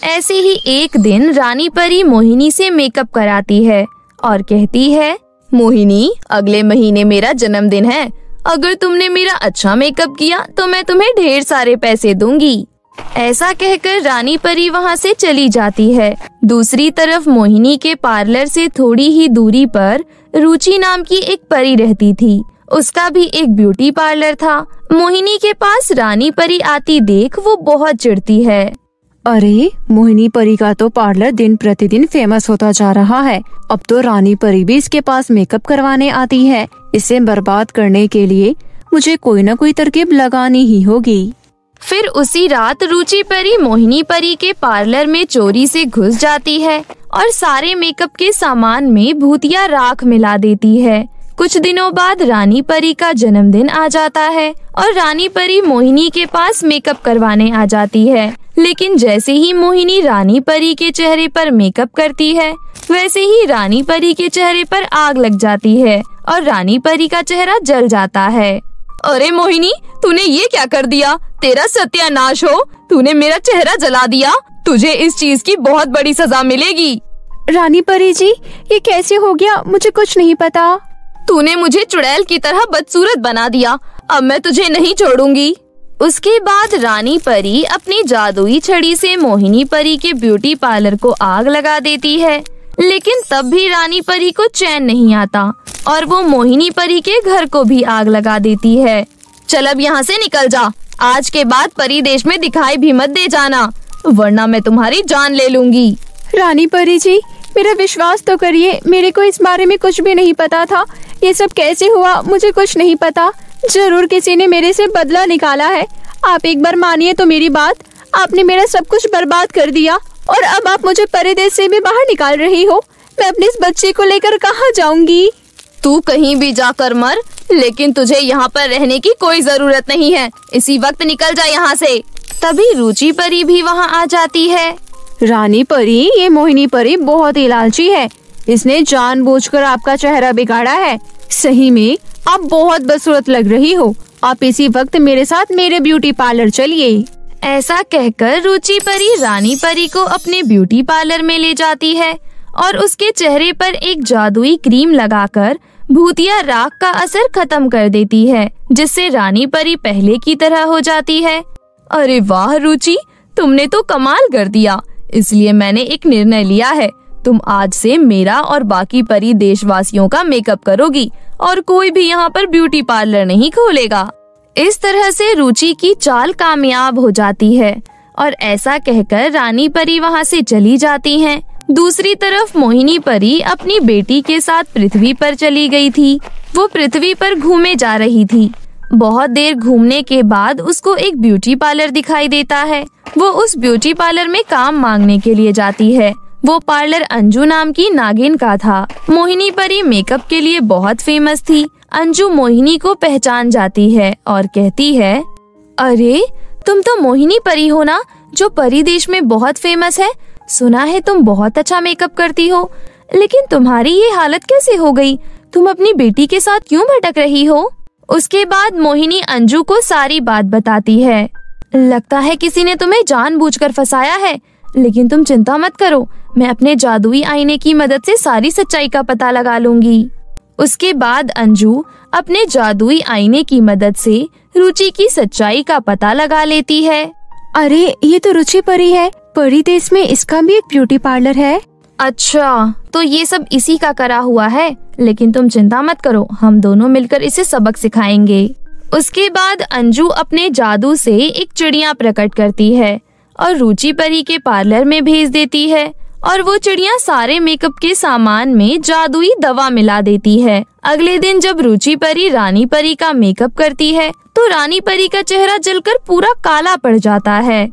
ऐसे ही एक दिन रानी परी मोहिनी से मेकअप कराती है और कहती है, मोहिनी, अगले महीने मेरा जन्मदिन है। अगर तुमने मेरा अच्छा मेकअप किया तो मैं तुम्हें ढेर सारे पैसे दूंगी। ऐसा कहकर रानी परी वहाँ से चली जाती है। दूसरी तरफ मोहिनी के पार्लर से थोड़ी ही दूरी पर रुचि नाम की एक परी रहती थी। उसका भी एक ब्यूटी पार्लर था। मोहिनी के पास रानी परी आती देख वो बहुत चिढ़ती है। अरे, मोहिनी परी का तो पार्लर दिन प्रतिदिन फेमस होता जा रहा है। अब तो रानी परी भी इसके पास मेकअप करवाने आती है। इसे बर्बाद करने के लिए मुझे कोई न कोई तरकीब लगानी ही होगी। फिर उसी रात रुचि परी मोहिनी परी के पार्लर में चोरी से घुस जाती है और सारे मेकअप के सामान में भूतिया राख मिला देती है। कुछ दिनों बाद रानी परी का जन्मदिन आ जाता है और रानी परी मोहिनी के पास मेकअप करवाने आ जाती है। लेकिन जैसे ही मोहिनी रानी परी के चेहरे पर मेकअप करती है, वैसे ही रानी परी के चेहरे पर आग लग जाती है और रानी परी का चेहरा जल जाता है। अरे मोहिनी, तूने ये क्या कर दिया? तेरा सत्यानाश हो, तूने मेरा चेहरा जला दिया। तुझे इस चीज की बहुत बड़ी सजा मिलेगी। रानी परी जी, ये कैसे हो गया? मुझे कुछ नहीं पता। तूने मुझे चुड़ैल की तरह बदसूरत बना दिया। अब मैं तुझे नहीं छोड़ूंगी। उसके बाद रानी परी अपनी जादुई छड़ी से मोहिनी परी के ब्यूटी पार्लर को आग लगा देती है। लेकिन तब भी रानी परी को चैन नहीं आता और वो मोहिनी परी के घर को भी आग लगा देती है। चल अब यहाँ से निकल जा। आज के बाद परी देश में दिखाई भी मत दे जाना, वरना मैं तुम्हारी जान ले लूंगी। रानी परी जी, मेरा विश्वास तो करिए, मेरे को इस बारे में कुछ भी नहीं पता था। ये सब कैसे हुआ मुझे कुछ नहीं पता। जरूर किसी ने मेरे से बदला निकाला है। आप एक बार मानिए तो मेरी बात। आपने मेरा सब कुछ बर्बाद कर दिया और अब आप मुझे परदेश से भी बाहर निकाल रही हो। मैं अपने इस बच्चे को लेकर कहाँ जाऊंगी? तू कहीं भी जाकर मर, लेकिन तुझे यहाँ पर रहने की कोई जरूरत नहीं है। इसी वक्त निकल जा यहाँ से। तभी रुचि परी भी वहाँ आ जाती है। रानी परी, ये मोहिनी परी बहुत ही लालची है। इसने जानबूझकर आपका चेहरा बिगाड़ा है। सही में आप बहुत बदसूरत लग रही हो। आप इसी वक्त मेरे साथ मेरे ब्यूटी पार्लर चलिए। ऐसा कहकर रुचि परी रानी परी को अपने ब्यूटी पार्लर में ले जाती है और उसके चेहरे पर एक जादुई क्रीम लगाकर भूतिया राख का असर खत्म कर देती है, जिससे रानी परी पहले की तरह हो जाती है। अरे वाह रुचि, तुमने तो कमाल कर दिया। इसलिए मैंने एक निर्णय लिया है, तुम आज से मेरा और बाकी परी देशवासियों का मेकअप करोगी और कोई भी यहाँ पर ब्यूटी पार्लर नहीं खोलेगा। इस तरह से रुचि की चाल कामयाब हो जाती है और ऐसा कहकर रानी परी वहाँ से चली जाती हैं। दूसरी तरफ मोहिनी परी अपनी बेटी के साथ पृथ्वी पर चली गई थी। वो पृथ्वी पर घूमे जा रही थी। बहुत देर घूमने के बाद उसको एक ब्यूटी पार्लर दिखाई देता है। वो उस ब्यूटी पार्लर में काम मांगने के लिए जाती है। वो पार्लर अंजू नाम की नागिन का था। मोहिनी परी मेकअप के लिए बहुत फेमस थी। अंजू मोहिनी को पहचान जाती है और कहती है, अरे तुम तो मोहिनी परी हो ना, जो परी देश में बहुत फेमस है। सुना है तुम बहुत अच्छा मेकअप करती हो, लेकिन तुम्हारी ये हालत कैसे हो गई? तुम अपनी बेटी के साथ क्यों भटक रही हो? उसके बाद मोहिनी अंजू को सारी बात बताती है। लगता है किसी ने तुम्हें जानबूझकर फंसाया है, लेकिन तुम चिंता मत करो, मैं अपने जादुई आईने की मदद से सारी सच्चाई का पता लगा लूंगी। उसके बाद अंजू अपने जादुई आईने की मदद से रुचि की सच्चाई का पता लगा लेती है। अरे ये तो रुचि परी है, परी देश में इसका भी एक ब्यूटी पार्लर है। अच्छा, तो ये सब इसी का करा हुआ है, लेकिन तुम चिंता मत करो, हम दोनों मिलकर इसे सबक सिखाएंगे। उसके बाद अंजू अपने जादू से एक चिड़िया प्रकट करती है और रुचि परी के पार्लर में भेज देती है और वो चिड़िया सारे मेकअप के सामान में जादुई दवा मिला देती है। अगले दिन जब रुचि परी रानी परी का मेकअप करती है तो रानी परी का चेहरा जलकर पूरा काला पड़ जाता है।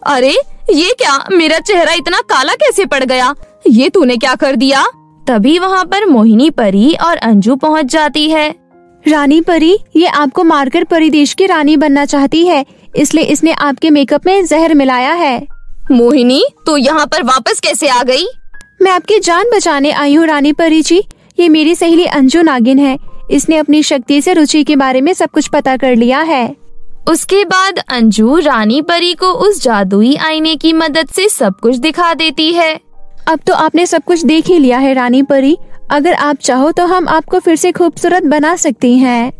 अरे ये क्या, मेरा चेहरा इतना काला कैसे पड़ गया? ये तूने क्या कर दिया? तभी वहाँ पर मोहिनी परी और अंजू पहुँच जाती है। रानी परी, ये आपको मारकर परी देश की रानी बनना चाहती है, इसलिए इसने आपके मेकअप में जहर मिलाया है। मोहिनी, तो यहाँ पर वापस कैसे आ गई? मैं आपकी जान बचाने आई हूँ रानी परी जी। ये मेरी सहेली अंजू नागिन है। इसने अपनी शक्ति से रुचि के बारे में सब कुछ पता कर लिया है। उसके बाद अंजू रानी परी को उस जादुई आईने की मदद से सब कुछ दिखा देती है। अब तो आपने सब कुछ देख ही लिया है रानी परी। अगर आप चाहो तो हम आपको फिर से खूबसूरत बना सकती हैं।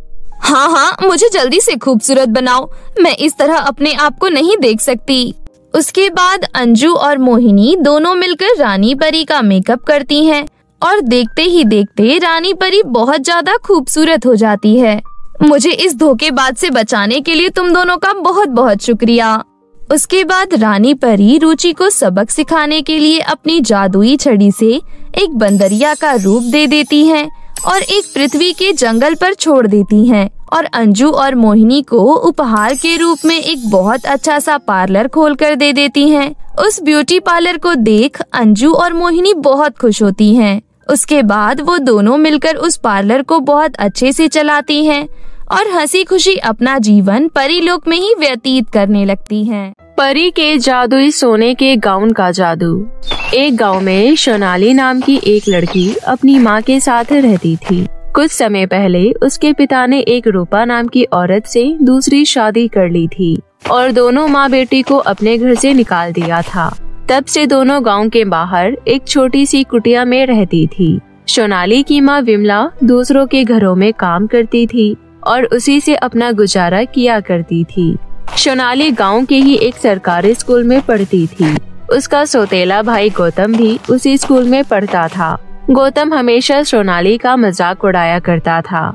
हाँ हाँ, मुझे जल्दी से खूबसूरत बनाओ, मैं इस तरह अपने आप को नहीं देख सकती। उसके बाद अंजू और मोहिनी दोनों मिलकर रानी परी का मेकअप करती हैं और देखते ही देखते रानी परी बहुत ज्यादा खूबसूरत हो जाती है। मुझे इस धोखेबाज से बचाने के लिए तुम दोनों का बहुत बहुत शुक्रिया। उसके बाद रानी परी रुचि को सबक सिखाने के लिए अपनी जादुई छड़ी से एक बंदरिया का रूप दे देती हैं और एक पृथ्वी के जंगल पर छोड़ देती हैं और अंजू और मोहिनी को उपहार के रूप में एक बहुत अच्छा सा पार्लर खोल कर दे देती हैं। उस ब्यूटी पार्लर को देख अंजू और मोहिनी बहुत खुश होती हैं। उसके बाद वो दोनों मिलकर उस पार्लर को बहुत अच्छे से चलाती हैं और हंसी खुशी अपना जीवन परीलोक में ही व्यतीत करने लगती हैं। परी के जादुई सोने के गाउन का जादू। एक गांव में सोनाली नाम की एक लड़की अपनी माँ के साथ रहती थी। कुछ समय पहले उसके पिता ने एक रूपा नाम की औरत से दूसरी शादी कर ली थी और दोनों माँ बेटी को अपने घर से निकाल दिया था। तब से दोनों गांव के बाहर एक छोटी सी कुटिया में रहती थी। सोनाली की माँ विमला दूसरों के घरों में काम करती थी और उसी से अपना गुजारा किया करती थी। सोनाली गांव के ही एक सरकारी स्कूल में पढ़ती थी। उसका सौतेला भाई गौतम भी उसी स्कूल में पढ़ता था। गौतम हमेशा सोनाली का मजाक उड़ाया करता था।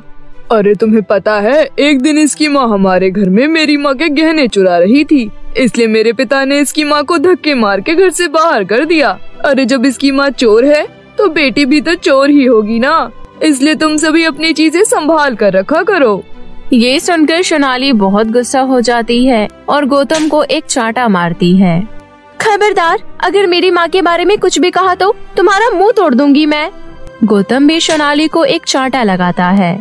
अरे तुम्हें पता है, एक दिन इसकी माँ हमारे घर में मेरी माँ के गहने चुरा रही थी, इसलिए मेरे पिता ने इसकी माँ को धक्के मार के घर से बाहर कर दिया। अरे जब इसकी माँ चोर है तो बेटी भी तो चोर ही होगी ना, इसलिए तुम सभी अपनी चीजें संभाल कर रखा करो। ये सुनकर सोनाली बहुत गुस्सा हो जाती है और गौतम को एक चांटा मारती है। खबरदार, अगर मेरी माँ के बारे में कुछ भी कहा तो तुम्हारा मुंह तोड़ दूंगी मैं। गौतम भी सोनाली को एक चांटा लगाता है।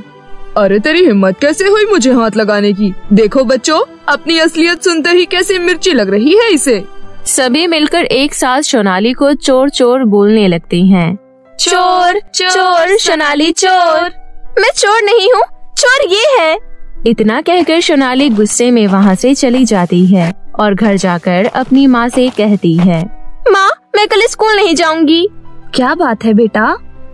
अरे तेरी हिम्मत कैसे हुई मुझे हाथ लगाने की? देखो बच्चों, अपनी असलियत सुनते ही कैसे मिर्ची लग रही है इसे। सभी मिलकर एक साथ सोनाली को चोर चोर बोलने लगती हैं। चोर चोर सोनाली चोर। मैं चोर नहीं हूँ, चोर ये है। इतना कहकर सोनाली गुस्से में वहाँ से चली जाती है और घर जाकर अपनी माँ से कहती है, माँ मैं कल स्कूल नहीं जाऊंगी। क्या बात है बेटा?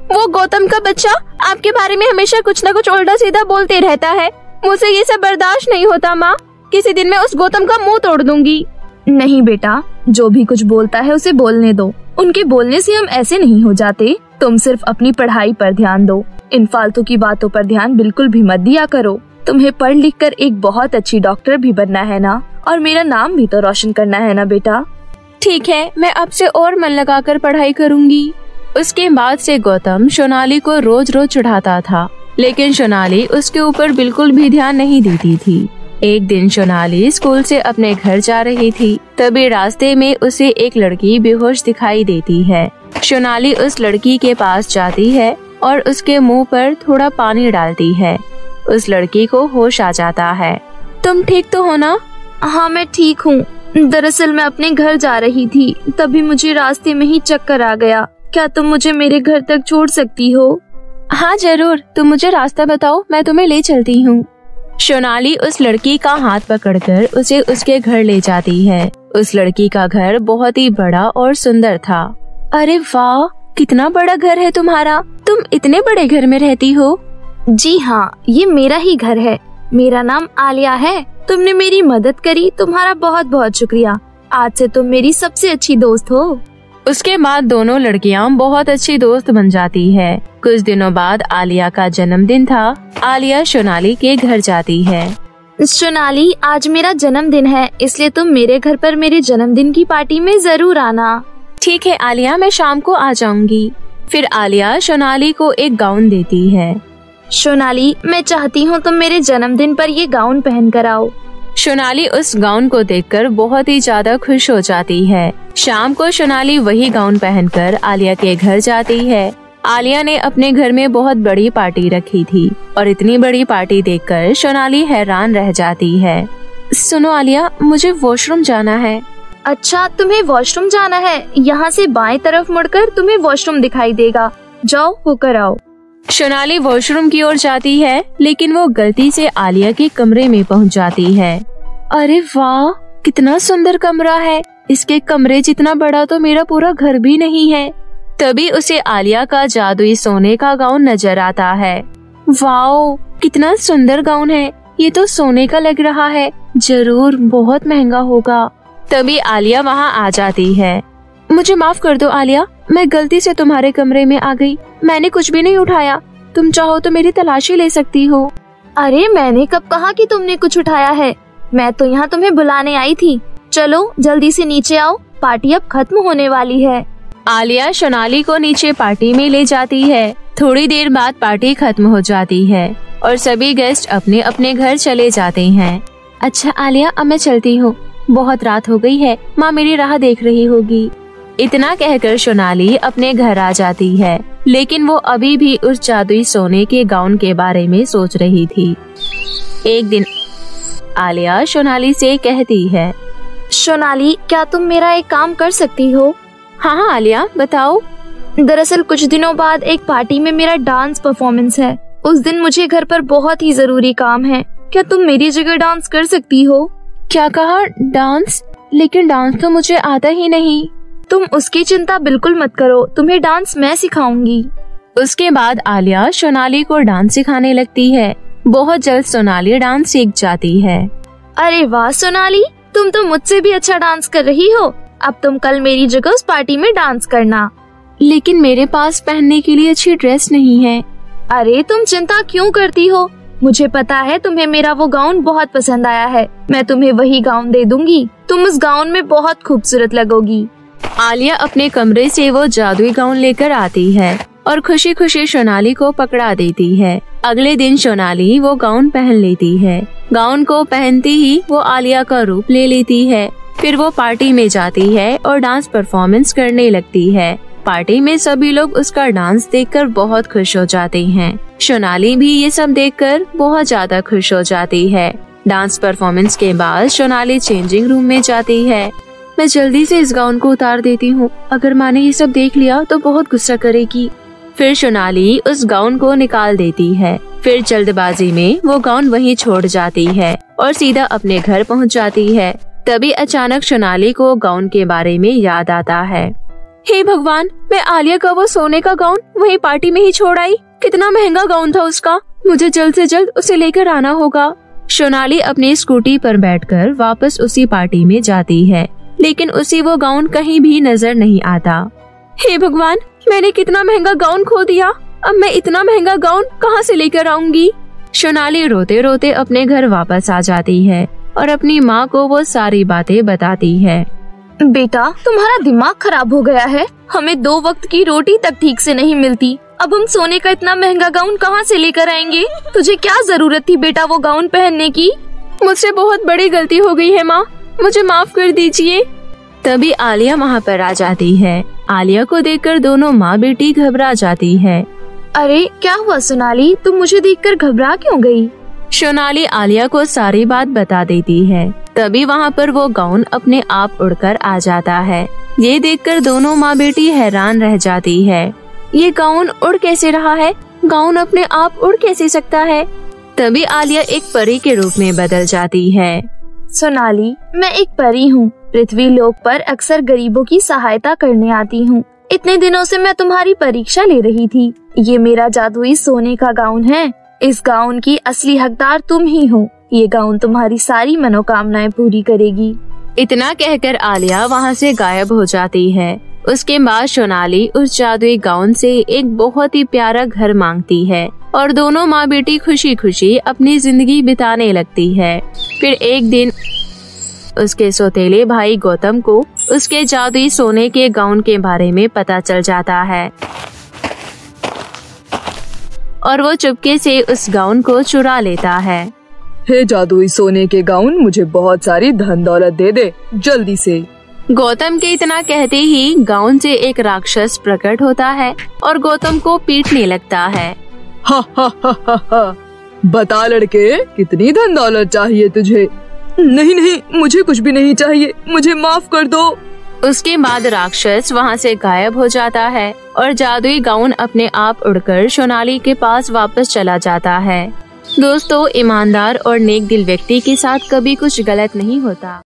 वो गौतम का बच्चा आपके बारे में हमेशा कुछ न कुछ उल्टा सीधा बोलते रहता है। मुझसे ये सब बर्दाश्त नहीं होता माँ। किसी दिन मैं उस गौतम का मुंह तोड़ दूंगी। नहीं बेटा, जो भी कुछ बोलता है उसे बोलने दो। उनके बोलने से हम ऐसे नहीं हो जाते। तुम सिर्फ अपनी पढ़ाई पर ध्यान दो। इन फालतू की बातों पर ध्यान बिल्कुल भी मत दिया करो। तुम्हें पढ़ लिख कर एक बहुत अच्छी डॉक्टर भी बनना है ना, और मेरा नाम भी तो रोशन करना है ना बेटा। ठीक है, मैं अब से और मन लगाकर पढ़ाई करूंगी। उसके बाद से गौतम सोनाली को रोज रोज चिढ़ाता था, लेकिन सोनाली उसके ऊपर बिल्कुल भी ध्यान नहीं देती थी। एक दिन सोनाली स्कूल से अपने घर जा रही थी, तभी रास्ते में उसे एक लड़की बेहोश दिखाई देती है। सोनाली उस लड़की के पास जाती है और उसके मुंह पर थोड़ा पानी डालती है। उस लड़की को होश आ जाता है। तुम ठीक तो हो ना? हाँ, मैं ठीक हूँ। दरअसल मैं अपने घर जा रही थी, तभी मुझे रास्ते में ही चक्कर आ गया। क्या तुम मुझे मेरे घर तक छोड़ सकती हो? हाँ जरूर, तुम मुझे रास्ता बताओ, मैं तुम्हें ले चलती हूँ। सोनाली उस लड़की का हाथ पकड़कर उसे उसके घर ले जाती है। उस लड़की का घर बहुत ही बड़ा और सुंदर था। अरे वाह, कितना बड़ा घर है तुम्हारा। तुम इतने बड़े घर में रहती हो? जी हाँ, ये मेरा ही घर है। मेरा नाम आलिया है। तुमने मेरी मदद करी, तुम्हारा बहुत बहुत शुक्रिया। आज से तुम मेरी सबसे अच्छी दोस्त हो। उसके बाद दोनों लड़कियां बहुत अच्छी दोस्त बन जाती है। कुछ दिनों बाद आलिया का जन्मदिन था। आलिया सोनाली के घर जाती है। सोनाली, आज मेरा जन्मदिन है, इसलिए तुम मेरे घर पर मेरे जन्मदिन की पार्टी में जरूर आना। ठीक है आलिया, मैं शाम को आ जाऊंगी। फिर आलिया सोनाली को एक गाउन देती है। सोनाली, मैं चाहती हूँ तुम मेरे जन्मदिन पर ये गाउन पहन कर आओ। सोनाली उस गाउन को देखकर बहुत ही ज्यादा खुश हो जाती है। शाम को सोनाली वही गाउन पहनकर आलिया के घर जाती है। आलिया ने अपने घर में बहुत बड़ी पार्टी रखी थी और इतनी बड़ी पार्टी देखकर सोनाली हैरान रह जाती है। सुनो आलिया, मुझे वॉशरूम जाना है। अच्छा, तुम्हें वॉशरूम जाना है? यहाँ से बाएं तरफ मुड़कर तुम्हें वॉशरूम दिखाई देगा। जाओ, होकर आओ। सोनाली वॉशरूम की ओर जाती है, लेकिन वो गलती से आलिया के कमरे में पहुंच जाती है। अरे वाह, कितना सुंदर कमरा है। इसके कमरे जितना बड़ा तो मेरा पूरा घर भी नहीं है। तभी उसे आलिया का जादुई सोने का गाउन नजर आता है। वाओ, कितना सुंदर गाउन है। ये तो सोने का लग रहा है। जरूर बहुत महंगा होगा। तभी आलिया वहाँ आ जाती है। मुझे माफ कर दो आलिया, मैं गलती से तुम्हारे कमरे में आ गई। मैंने कुछ भी नहीं उठाया। तुम चाहो तो मेरी तलाशी ले सकती हो। अरे, मैंने कब कहा कि तुमने कुछ उठाया है? मैं तो यहाँ तुम्हें बुलाने आई थी। चलो जल्दी से नीचे आओ, पार्टी अब खत्म होने वाली है। आलिया सोनाली को नीचे पार्टी में ले जाती है। थोड़ी देर बाद पार्टी खत्म हो जाती है और सभी गेस्ट अपने अपने घर चले जाते हैं। अच्छा आलिया, अब मैं चलती हूँ। बहुत रात हो गई है, माँ मेरी राह देख रही होगी। इतना कहकर सोनाली अपने घर आ जाती है, लेकिन वो अभी भी उस जादुई सोने के गाउन के बारे में सोच रही थी। एक दिन आलिया सोनाली से कहती है, सोनाली, क्या तुम मेरा एक काम कर सकती हो? हाँ आलिया, बताओ। दरअसल कुछ दिनों बाद एक पार्टी में मेरा डांस परफॉर्मेंस है। उस दिन मुझे घर पर बहुत ही जरूरी काम है। क्या तुम मेरी जगह डांस कर सकती हो? क्या कहा? डांस? लेकिन डांस तो मुझे आता ही नहीं। तुम उसकी चिंता बिल्कुल मत करो, तुम्हें डांस मैं सिखाऊंगी। उसके बाद आलिया सोनाली को डांस सिखाने लगती है। बहुत जल्द सोनाली डांस सीख जाती है। अरे वाह सोनाली, तुम तो मुझसे भी अच्छा डांस कर रही हो। अब तुम कल मेरी जगह उस पार्टी में डांस करना। लेकिन मेरे पास पहनने के लिए अच्छी ड्रेस नहीं है। अरे तुम चिंता क्यों करती हो? मुझे पता है तुम्हें मेरा वो गाउन बहुत पसंद आया है। मैं तुम्हें वही गाउन दे दूंगी। तुम उस गाउन में बहुत खूबसूरत लगोगी। आलिया अपने कमरे से वो जादुई गाउन लेकर आती है और खुशी खुशी सोनाली को पकड़ा देती है। अगले दिन सोनाली वो गाउन पहन लेती है। गाउन को पहनते ही वो आलिया का रूप ले लेती है। फिर वो पार्टी में जाती है और डांस परफॉर्मेंस करने लगती है। पार्टी में सभी लोग उसका डांस देखकर बहुत खुश हो जाते हैं। सोनाली भी ये सब देखकर बहुत ज्यादा खुश हो जाती है। डांस परफॉर्मेंस के बाद सोनाली चेंजिंग रूम में जाती है। मैं जल्दी से इस गाउन को उतार देती हूँ, अगर माँ ने ये सब देख लिया तो बहुत गुस्सा करेगी। फिर सोनाली उस गाउन को निकाल देती है। फिर जल्दबाजी में वो गाउन वहीं छोड़ जाती है और सीधा अपने घर पहुँच जाती है। तभी अचानक सोनाली को गाउन के बारे में याद आता है। हे भगवान, मैं आलिया का वो सोने का गाउन वहीं पार्टी में ही छोड़ आई। कितना महंगा गाउन था उसका। मुझे जल्द से जल्द उसे लेकर आना होगा। सोनाली अपनी स्कूटी पर बैठकर वापस उसी पार्टी में जाती है, लेकिन उसे वो गाउन कहीं भी नजर नहीं आता। हे भगवान, मैंने कितना महंगा गाउन खो दिया। अब मैं इतना महंगा गाउन कहाँ से लेकर आऊंगी। सोनाली रोते रोते अपने घर वापस आ जाती है और अपनी माँ को वो सारी बातें बताती है। बेटा, तुम्हारा दिमाग खराब हो गया है। हमें 2 वक्त की रोटी तक ठीक से नहीं मिलती। अब हम सोने का इतना महंगा गाउन कहाँ से लेकर आएंगे? तुझे क्या जरूरत थी बेटा वो गाउन पहनने की? मुझसे बहुत बड़ी गलती हो गई है माँ, मुझे माफ कर दीजिए। तभी आलिया वहाँ पर आ जाती है। आलिया को देखकर दोनों माँ बेटी घबरा जाती है। अरे क्या हुआ सोनाली, तुम मुझे देखकर घबरा क्यों गई? सोनाली आलिया को सारी बात बता देती है। तभी वहाँ पर वो गाउन अपने आप उड़कर आ जाता है। ये देखकर दोनों माँ बेटी हैरान रह जाती है। ये गाउन उड़ कैसे रहा है? गाउन अपने आप उड़ कैसे सकता है? तभी आलिया एक परी के रूप में बदल जाती है। सोनाली, मैं एक परी हूँ। पृथ्वी लोक पर अक्सर गरीबों की सहायता करने आती हूँ। इतने दिनों से मैं तुम्हारी परीक्षा ले रही थी। ये मेरा जादुई सोने का गाउन है। इस गाउन की असली हकदार तुम ही हो। ये गाउन तुम्हारी सारी मनोकामनाएं पूरी करेगी। इतना कहकर आलिया वहाँ से गायब हो जाती है। उसके बाद सोनाली उस जादुई गाउन से एक बहुत ही प्यारा घर मांगती है और दोनों माँ बेटी खुशी खुशी अपनी जिंदगी बिताने लगती है। फिर एक दिन उसके सौतेले भाई गौतम को उसके जादुई सोने के गाउन के बारे में पता चल जाता है और वो चुपके से उस गाउन को चुरा लेता है। हे जादुई सोने के गाउन, मुझे बहुत सारी धन दौलत दे दे जल्दी से। गौतम के इतना कहते ही गाउन से एक राक्षस प्रकट होता है और गौतम को पीटने लगता है। हा हा हा हा हा। बता लड़के, कितनी धन दौलत चाहिए तुझे? नहीं नहीं, मुझे कुछ भी नहीं चाहिए, मुझे माफ कर दो। उसके बाद राक्षस वहाँ से गायब हो जाता है और जादुई गाउन अपने आप उड़कर सोनाली के पास वापस चला जाता है। दोस्तों, ईमानदार और नेक दिल व्यक्ति के साथ कभी कुछ गलत नहीं होता।